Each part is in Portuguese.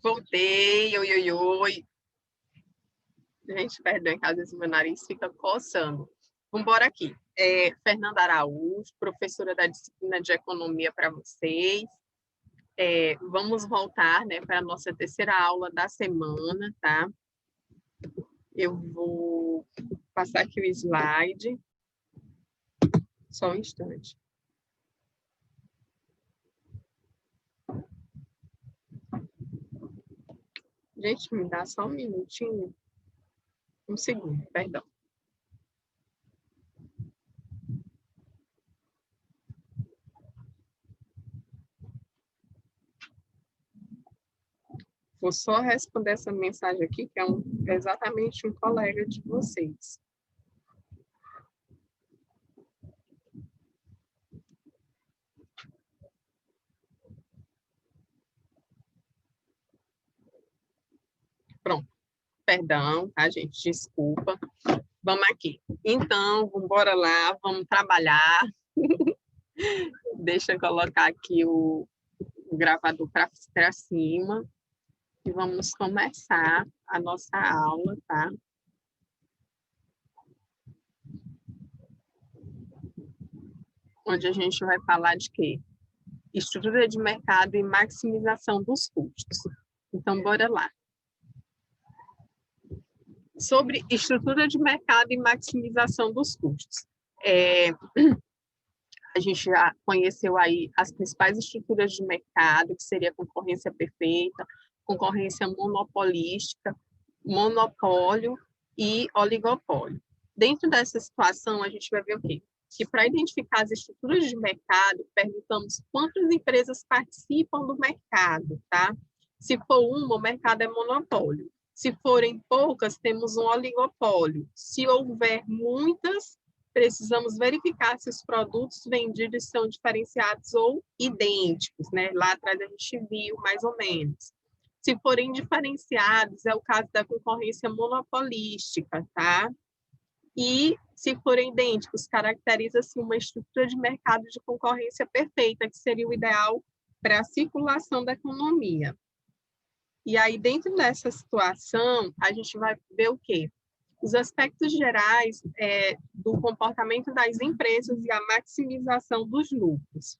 Voltei, oi, oi, oi. Gente, perdão, que às vezes meu nariz fica coçando. Vamos embora aqui. Fernanda Araújo, professora da disciplina de Economia para vocês. Vamos voltar, né, para a nossa terceira aula da semana, tá? Eu vou passar aqui o slide. Só um instante. Gente, me dá só um minutinho. Um segundo, perdão. Vou só responder essa mensagem aqui, que é exatamente um colega de vocês. Pronto. Perdão, tá, gente? Desculpa. Vamos aqui. Então, vamos embora lá, vamos trabalhar. Deixa eu colocar aqui o gravador para cima e vamos começar a nossa aula, tá? Onde a gente vai falar de quê? Estrutura de mercado e maximização dos custos. Então, bora lá. Sobre estrutura de mercado e maximização dos custos. A gente já conheceu aí as principais estruturas de mercado, que seria a concorrência perfeita, concorrência monopolística, monopólio e oligopólio. Dentro dessa situação, a gente vai ver o quê? Que para identificar as estruturas de mercado, perguntamos quantas empresas participam do mercado, tá? Se for uma, o mercado é monopólio. Se forem poucas, temos um oligopólio. Se houver muitas, precisamos verificar se os produtos vendidos são diferenciados ou idênticos, né? Lá atrás a gente viu mais ou menos. Se forem diferenciados, é o caso da concorrência monopolística, tá? E, se forem idênticos, caracteriza-se uma estrutura de mercado de concorrência perfeita, que seria o ideal para a circulação da economia. E aí, dentro dessa situação, a gente vai ver o quê? Os aspectos gerais do comportamento das empresas e a maximização dos lucros.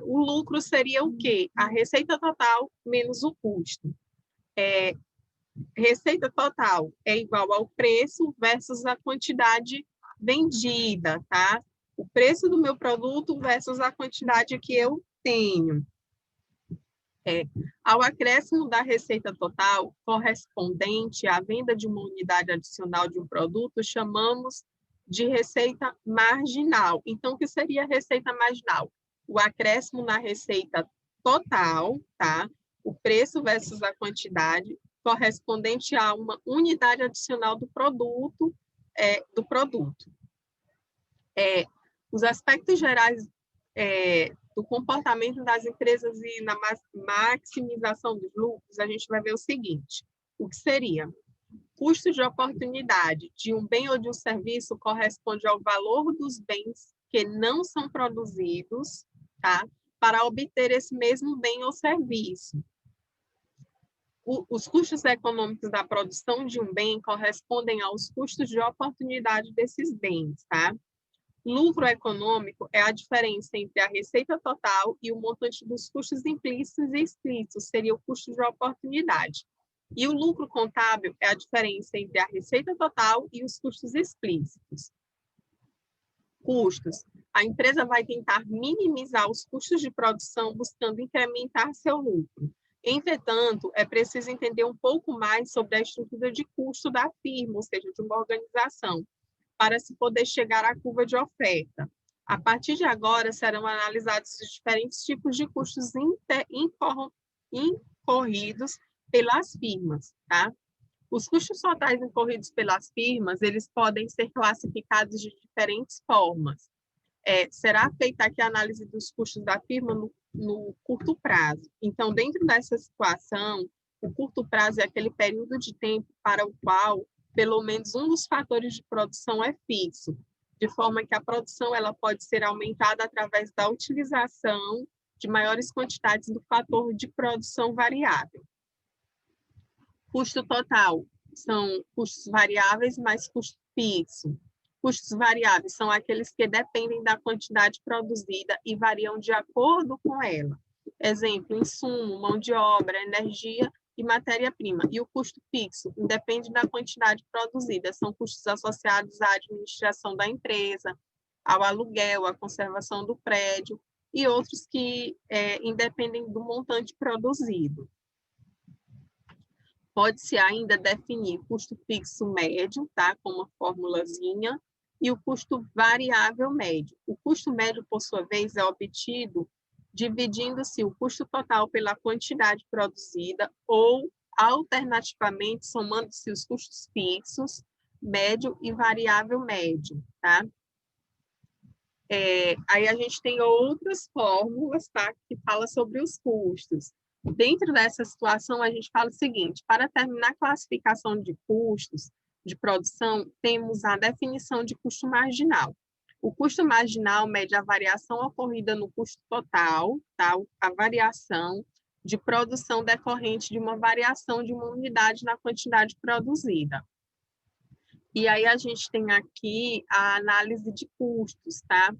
O lucro seria o quê? A receita total menos o custo. Receita total é igual ao preço versus a quantidade vendida, tá? O preço do meu produto versus a quantidade que eu tenho. Ao acréscimo da receita total correspondente à venda de uma unidade adicional de um produto, chamamos de receita marginal. Então, o que seria a receita marginal? O acréscimo na receita total, tá? O preço versus a quantidade, correspondente a uma unidade adicional do produto. Os aspectos gerais do comportamento das empresas e na maximização dos lucros, a gente vai ver o seguinte: o que seria? Custo de oportunidade de um bem ou de um serviço corresponde ao valor dos bens que não são produzidos, tá? Para obter esse mesmo bem ou serviço. Os custos econômicos da produção de um bem correspondem aos custos de oportunidade desses bens, tá? Lucro econômico é a diferença entre a receita total e o montante dos custos implícitos e explícitos, seria o custo de oportunidade. E o lucro contábil é a diferença entre a receita total e os custos explícitos. Custos. A empresa vai tentar minimizar os custos de produção buscando incrementar seu lucro. Entretanto, é preciso entender um pouco mais sobre a estrutura de custo da firma, ou seja, de uma organização, para se poder chegar à curva de oferta. A partir de agora, serão analisados os diferentes tipos de custos incorridos pelas firmas, tá? Os custos totais incorridos pelas firmas, eles podem ser classificados de diferentes formas. Será feita aqui a análise dos custos da firma no curto prazo. Então, dentro dessa situação, o curto prazo é aquele período de tempo para o qual pelo menos um dos fatores de produção é fixo, de forma que a produção ela pode ser aumentada através da utilização de maiores quantidades do fator de produção variável. Custo total são custos variáveis mais custo fixo. Custos variáveis são aqueles que dependem da quantidade produzida e variam de acordo com ela. Exemplo, insumo, mão de obra, energia e matéria-prima. E o custo fixo independe da quantidade produzida, são custos associados à administração da empresa, ao aluguel, à conservação do prédio e outros que independem do montante produzido. Pode-se ainda definir custo fixo médio, tá, com uma formulazinha, e o custo variável médio. O custo médio, por sua vez, é obtido dividindo-se o custo total pela quantidade produzida ou, alternativamente, somando-se os custos fixos, médio e variável médio, tá? Aí a gente tem outras fórmulas, tá, que fala sobre os custos. Dentro dessa situação, a gente fala o seguinte: para terminar a classificação de custos de produção, temos a definição de custo marginal. O custo marginal mede a variação ocorrida no custo total, tá? A variação de produção decorrente de uma variação de uma unidade na quantidade produzida. E aí a gente tem aqui a análise de custos, tá?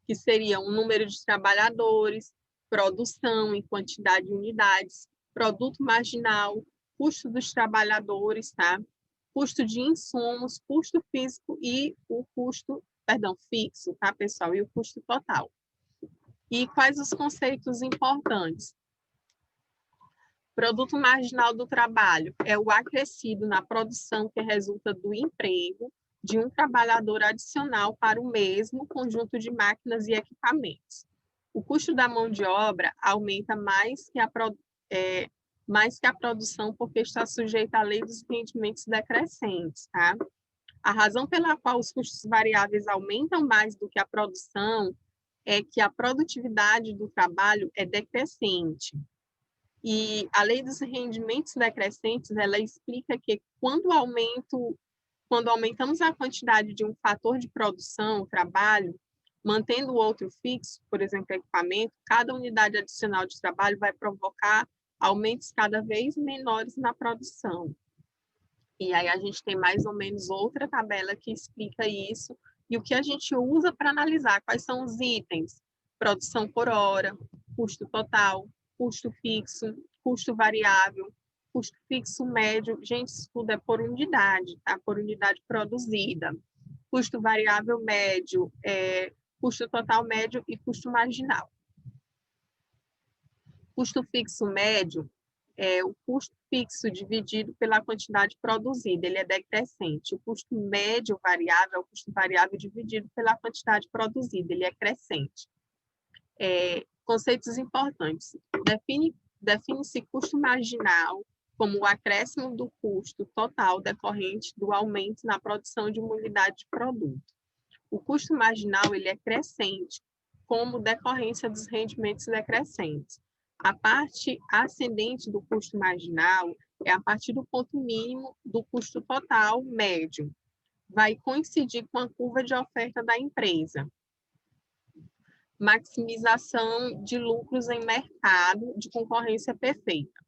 Que seria o número de trabalhadores, produção em quantidade de unidades, produto marginal, custo dos trabalhadores, tá? Custo de insumos, custo físico e o custo, fixo, tá, pessoal? E o custo total. E quais os conceitos importantes? Produto marginal do trabalho é o acrescido na produção que resulta do emprego de um trabalhador adicional para o mesmo conjunto de máquinas e equipamentos. O custo da mão de obra aumenta mais que a produção porque está sujeita à lei dos rendimentos decrescentes, tá? A razão pela qual os custos variáveis aumentam mais do que a produção é que a produtividade do trabalho é decrescente. E a lei dos rendimentos decrescentes, ela explica que quando aumentamos a quantidade de um fator de produção, trabalho, mantendo o outro fixo, por exemplo, equipamento, cada unidade adicional de trabalho vai provocar aumentos cada vez menores na produção. E aí a gente tem mais ou menos outra tabela que explica isso, e o que a gente usa para analisar quais são os itens: produção por hora, custo total, custo fixo, custo variável, custo fixo médio. Gente, isso tudo é por unidade, tá? Por unidade produzida. Custo variável médio, custo total médio e custo marginal. Custo fixo médio é o custo fixo dividido pela quantidade produzida, ele é decrescente. O custo médio variável é o custo variável dividido pela quantidade produzida, ele é crescente. Conceitos importantes. Define-se custo marginal como o acréscimo do custo total decorrente do aumento na produção de uma unidade de produto. O custo marginal ele é crescente, como decorrência dos rendimentos decrescentes. A parte ascendente do custo marginal é a partir do ponto mínimo do custo total médio. Vai coincidir com a curva de oferta da empresa. Maximização de lucros em mercado de concorrência perfeita.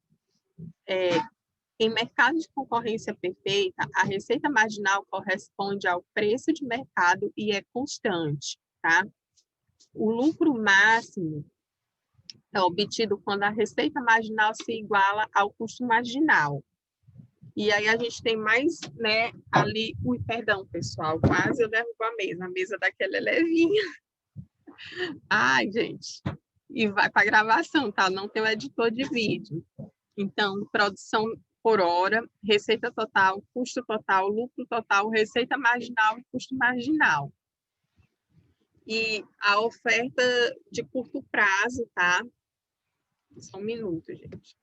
Em mercado de concorrência perfeita, a receita marginal corresponde ao preço de mercado e é constante, tá? O lucro máximo é obtido quando a receita marginal se iguala ao custo marginal. E aí a gente tem mais, né, ali... Ui, perdão, pessoal, quase eu derrubo a mesa daquela é levinha. Ai, gente, e vai para a gravação, tá? Não tem o editor de vídeo. Então, produção por hora, receita total, custo total, lucro total, receita marginal e custo marginal. E a oferta de curto prazo, tá? Só um minuto, gente.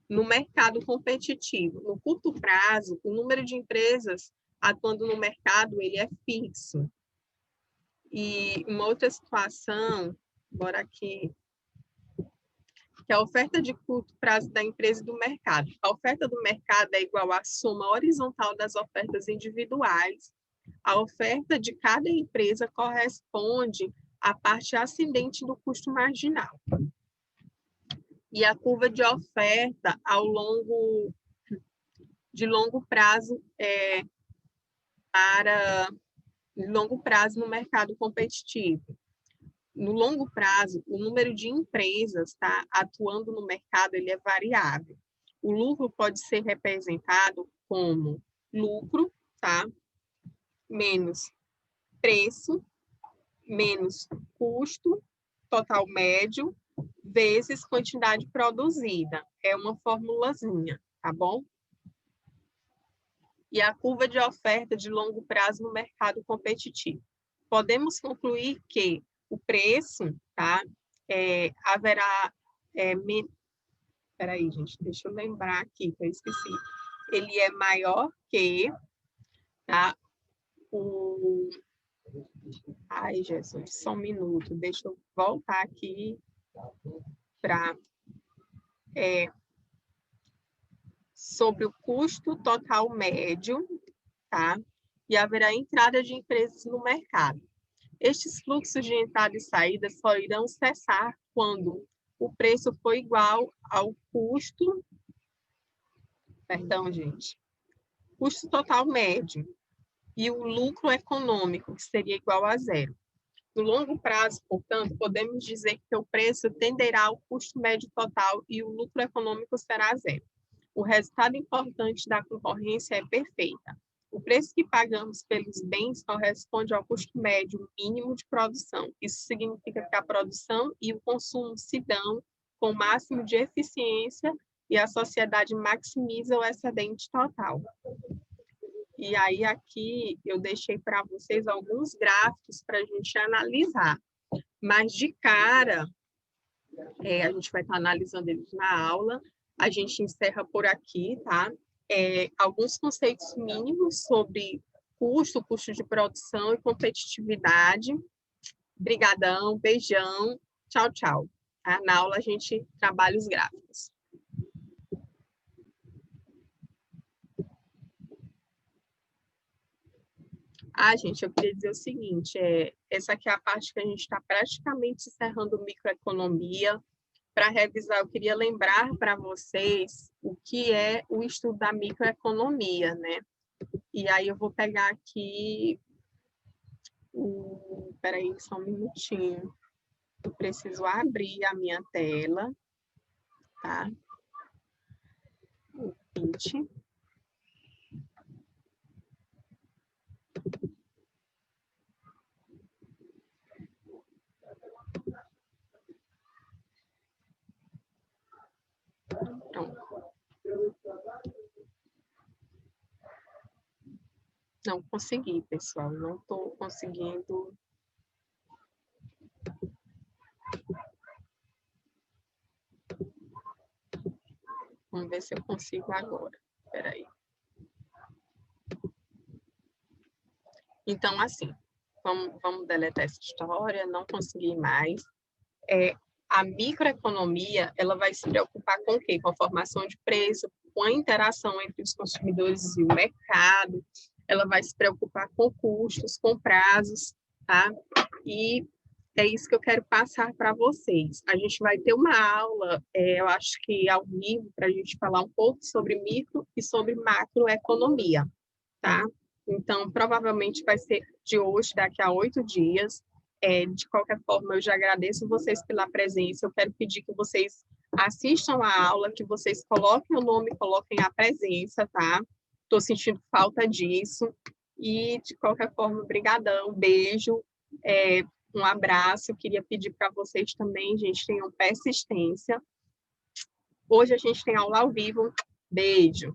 No mercado competitivo, no curto prazo, o número de empresas atuando no mercado, ele é fixo. E uma outra situação, bora aqui, que é a oferta de curto prazo da empresa e do mercado. A oferta do mercado é igual à soma horizontal das ofertas individuais. A oferta de cada empresa corresponde à parte ascendente do custo marginal. E a curva de oferta ao longo de longo prazo para longo prazo no mercado competitivo. No longo prazo, o número de empresas atuando no mercado ele é variável. O lucro pode ser representado como lucro, menos preço, menos custo total médio, vezes quantidade produzida. É uma formulazinha, tá bom? E a curva de oferta de longo prazo no mercado competitivo. Podemos concluir que o preço, haverá... Peraí, gente, deixa eu lembrar aqui, que eu esqueci. Ele é maior que Ai, Jesus, só um minuto. Deixa eu voltar aqui para... sobre o custo total médio, e haverá entrada de empresas no mercado. Estes fluxos de entrada e saída só irão cessar quando o preço for igual ao custo... Perdão, gente. Custo total médio e o lucro econômico, que seria igual a zero. No longo prazo, portanto, podemos dizer que o preço tenderá ao custo médio total e o lucro econômico será zero. O resultado importante da concorrência é perfeita. O preço que pagamos pelos bens corresponde ao custo médio mínimo de produção. Isso significa que a produção e o consumo se dão com o máximo de eficiência e a sociedade maximiza o excedente total. E aí, aqui, eu deixei para vocês alguns gráficos para a gente analisar. Mas, de cara, a gente vai estar analisando eles na aula. A gente encerra por aqui, alguns conceitos mínimos sobre custo de produção e competitividade. Brigadão, beijão, tchau, tchau. Na aula, a gente trabalha os gráficos. Gente, eu queria dizer o seguinte, essa aqui é a parte que a gente está praticamente encerrando microeconomia. Para revisar, eu queria lembrar para vocês o que é o estudo da microeconomia, né? E aí eu vou pegar aqui... Peraí, só um minutinho. Eu preciso abrir a minha tela, tá? O print. Não consegui, pessoal. Não estou conseguindo. Vamos ver se eu consigo agora. Espera aí. Então, assim, vamos deletar essa história. Não consegui mais. A microeconomia, ela vai se preocupar com o quê? Com a formação de preço, com a interação entre os consumidores e o mercado. Ela vai se preocupar com custos, com prazos, E é isso que eu quero passar para vocês. A gente vai ter uma aula, eu acho que ao vivo, para a gente falar um pouco sobre micro e sobre macroeconomia, Então, provavelmente vai ser de hoje, daqui a 8 dias. De qualquer forma, eu já agradeço vocês pela presença. Eu quero pedir que vocês assistam a aula, que vocês coloquem o nome, coloquem a presença, Estou sentindo falta disso. E, de qualquer forma, brigadão, beijo, um abraço. Eu queria pedir para vocês também, gente, tenham persistência. Hoje a gente tem aula ao vivo. Beijo.